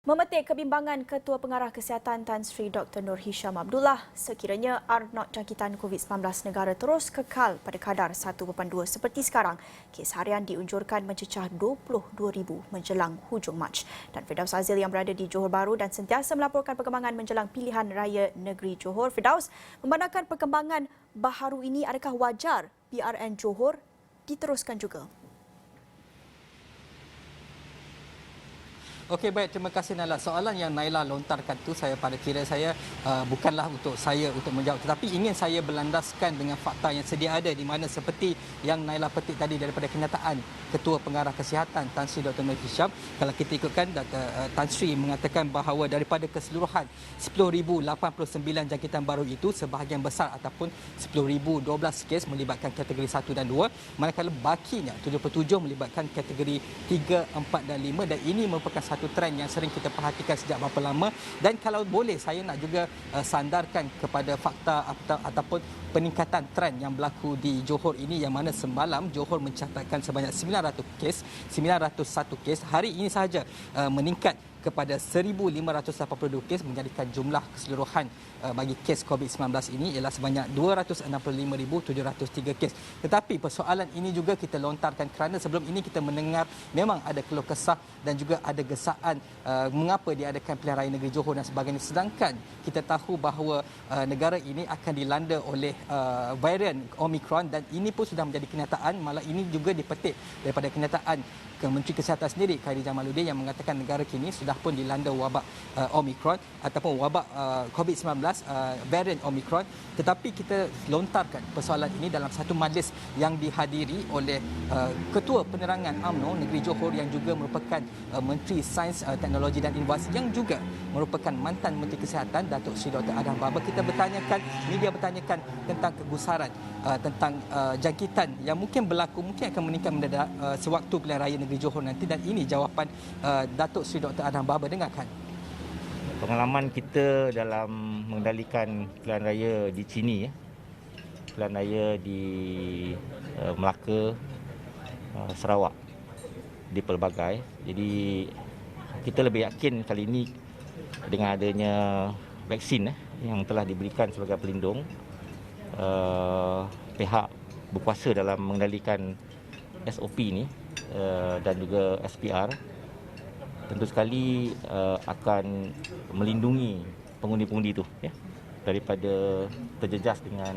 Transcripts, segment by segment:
Memetik kebimbangan Ketua Pengarah Kesihatan Tan Sri Dr. Nur Hisham Abdullah sekiranya R0 jangkitan COVID-19 negara terus kekal pada kadar 1.2 seperti sekarang, kes harian diunjurkan mencecah 22,000 menjelang hujung Mac. Dan Firdaus Azil yang berada di Johor Bahru dan sentiasa melaporkan perkembangan menjelang pilihan raya negeri Johor. Firdaus, memandangkan perkembangan baharu ini, adakah wajar PRN Johor diteruskan juga? Okey, baik, terima kasih Naila. Soalan yang Naila lontarkan tu pada kira saya bukanlah untuk saya untuk menjawab, tetapi ingin saya berlandaskan dengan fakta yang sedia ada, di mana seperti yang Naila petik tadi daripada kenyataan Ketua Pengarah Kesihatan Tan Sri Dr. Nur Hisham. Kalau kita ikutkan Tan Sri mengatakan bahawa daripada keseluruhan 10,089 jangkitan baru itu, sebahagian besar ataupun 10,012 kes melibatkan kategori 1 dan 2, manakala bakinya 77 melibatkan kategori 3, 4 dan 5, dan ini merupakan satu trend yang sering kita perhatikan sejak berapa lama. Dan kalau boleh saya nak juga sandarkan kepada fakta ataupun peningkatan trend yang berlaku di Johor ini, yang mana semalam Johor mencatatkan sebanyak 901 kes. Hari ini sahaja meningkat kepada 1,582 kes, menjadikan jumlah keseluruhan bagi kes COVID-19 ini ialah sebanyak 265,703 kes. Tetapi persoalan ini juga kita lontarkan kerana sebelum ini kita mendengar memang ada keluh kesah dan juga ada gesaan mengapa diadakan pilihan raya negeri Johor dan sebagainya. Sedangkan kita tahu bahawa negara ini akan dilanda oleh varian Omicron, dan ini pun sudah menjadi kenyataan. Malah ini juga dipetik daripada kenyataan Menteri Kesihatan sendiri, Khairy Jamaluddin, yang mengatakan negara kini sudah pun dilanda wabak Omicron ataupun wabak COVID-19 varian Omicron. Tetapi kita lontarkan persoalan ini dalam satu majlis yang dihadiri oleh Ketua Penerangan UMNO Negeri Johor, yang juga merupakan Menteri Sains, Teknologi dan Inovasi, yang juga merupakan mantan Menteri Kesihatan Datuk Seri Dr. Adham Baba. Media bertanyakan tentang kegusaran, tentang jangkitan yang mungkin berlaku, mungkin akan meningkat mendadak sewaktu pilihan raya negeri Johor nanti, dan ini jawapan Datuk Seri Dr. Adham Baba. Dengarkan. Pengalaman kita dalam mengendalikan pilihan raya di Chini, pilihan raya di Melaka, Sarawak, di pelbagai. Jadi kita lebih yakin kali ini dengan adanya vaksin yang telah diberikan sebagai pelindung, pihak berkuasa dalam mengendalikan SOP ini dan juga SPR tentu sekali akan melindungi pengundi-pengundi itu daripada terjejas dengan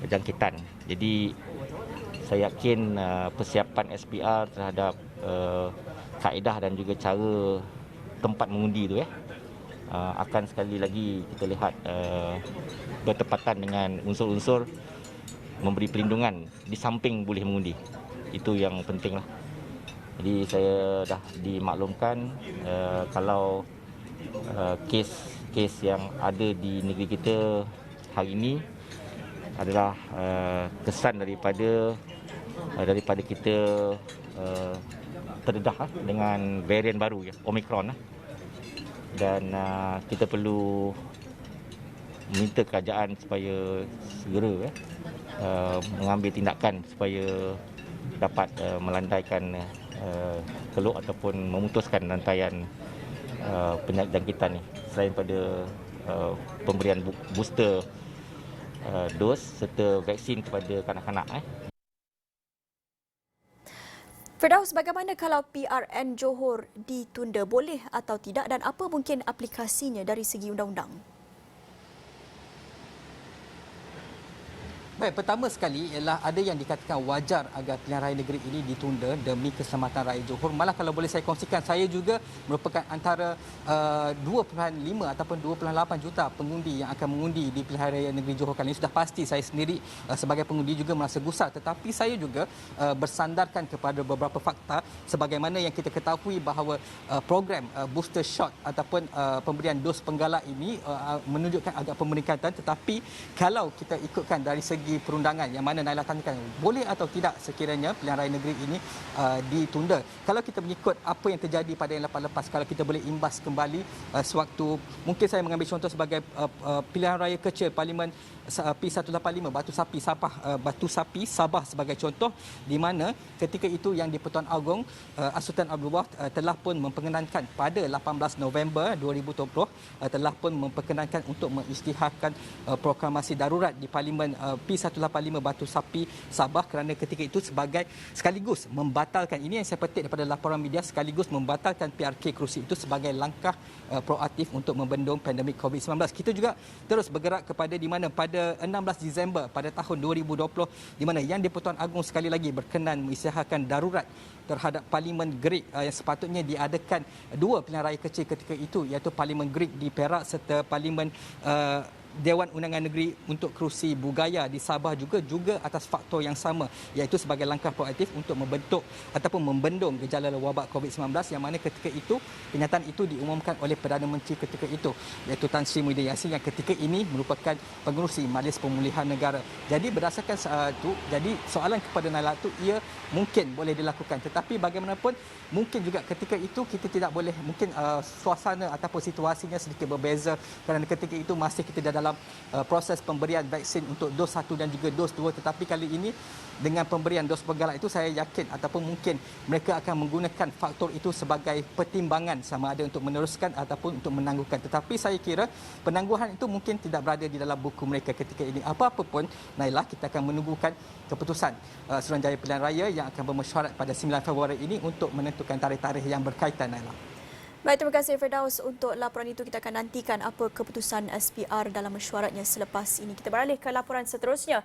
jangkitan. Jadi saya yakin persiapan SPR terhadap kaedah dan juga cara tempat mengundi itu akan sekali lagi kita lihat bertepatan dengan unsur-unsur memberi perlindungan di samping boleh mengundi. Itu yang pentinglah. Jadi saya dah dimaklumkan kalau kes yang ada di negeri kita hari ini adalah kesan daripada kita terdedah dengan varian baru Omicron, dan kita perlu meminta kerajaan supaya segera mengambil tindakan supaya dapat melandaikan keluk ataupun memutuskan rantaian penyakit jangkitan ni, selain pada pemberian booster dos serta vaksin kepada kanak-kanak. Firdaus, bagaimana kalau PRN Johor ditunda, boleh atau tidak, dan apa mungkin aplikasinya dari segi undang-undang? Baik, pertama sekali ialah ada yang dikatakan wajar agar pilihan raya negeri ini ditunda demi keselamatan rakyat Johor. Malah kalau boleh saya kongsikan, saya juga merupakan antara 2.5 ataupun 2.8 juta pengundi yang akan mengundi di pilihan raya negeri Johor kali ini. Sudah pasti saya sendiri sebagai pengundi juga merasa gusar, tetapi saya juga bersandarkan kepada beberapa fakta sebagaimana yang kita ketahui bahawa program booster shot ataupun pemberian dos penggalak ini menunjukkan agak peningkatan. Tetapi kalau kita ikutkan dari segi perundangan yang mana Naila tanyakan boleh atau tidak sekiranya pilihan raya negeri ini ditunda. Kalau kita mengikut apa yang terjadi pada yang lepas-lepas, kalau kita boleh imbas kembali sewaktu, mungkin saya mengambil contoh sebagai pilihan raya kecil Parlimen P185 Batu Sapi Sabah sebagai contoh, di mana ketika itu yang di-Pertuan Agong Sultan Abdullah telah pun memperkenankan pada 18 November 2020 telah pun memperkenankan untuk mengisytiharkan proklamasi darurat di Parlimen P185 Batu Sapi Sabah, kerana ketika itu sekaligus membatalkan, ini yang saya petik daripada laporan media, sekaligus membatalkan PRK kerusi itu sebagai langkah proaktif untuk membendung pandemik COVID-19. Kita juga terus bergerak kepada di mana pada 16 Disember pada tahun 2020, di mana Yang di-Pertuan Agong sekali lagi berkenan mengisytiharkan darurat terhadap Parlimen Greek yang sepatutnya diadakan dua pilihan raya kecil ketika itu, iaitu Parlimen Greek di Perak serta Parlimen Dewan Undangan Negeri untuk kerusi Bugaya di Sabah juga atas faktor yang sama, iaitu sebagai langkah proaktif untuk membentuk ataupun membendung gejala wabak COVID-19, yang mana ketika itu kenyataan itu diumumkan oleh Perdana Menteri ketika itu, iaitu Tan Sri Muhyiddin Yassin, yang ketika ini merupakan pengerusi Majlis Pemulihan Negara. Jadi berdasarkan itu, jadi soalan kepada Naila itu ia mungkin boleh dilakukan, tetapi bagaimanapun mungkin juga ketika itu kita tidak boleh, mungkin suasana ataupun situasinya sedikit berbeza, kerana ketika itu masih kita dalam proses pemberian vaksin untuk dos 1 dan juga dos 2, tetapi kali ini dengan pemberian dos bergalak itu saya yakin ataupun mungkin mereka akan menggunakan faktor itu sebagai pertimbangan sama ada untuk meneruskan ataupun untuk menangguhkan. Tetapi saya kira penangguhan itu mungkin tidak berada di dalam buku mereka ketika ini. Apa-apa pun, Naila, kita akan menunggukan keputusan Suruhanjaya Pilihan Raya yang akan bermesyuarat pada 9 Februari ini untuk menentukan tarikh-tarikh yang berkaitan, Naila. Baik, terima kasih Firdaus untuk laporan itu. Kita akan nantikan apa keputusan SPR dalam mesyuaratnya selepas ini. Kita beralih ke laporan seterusnya.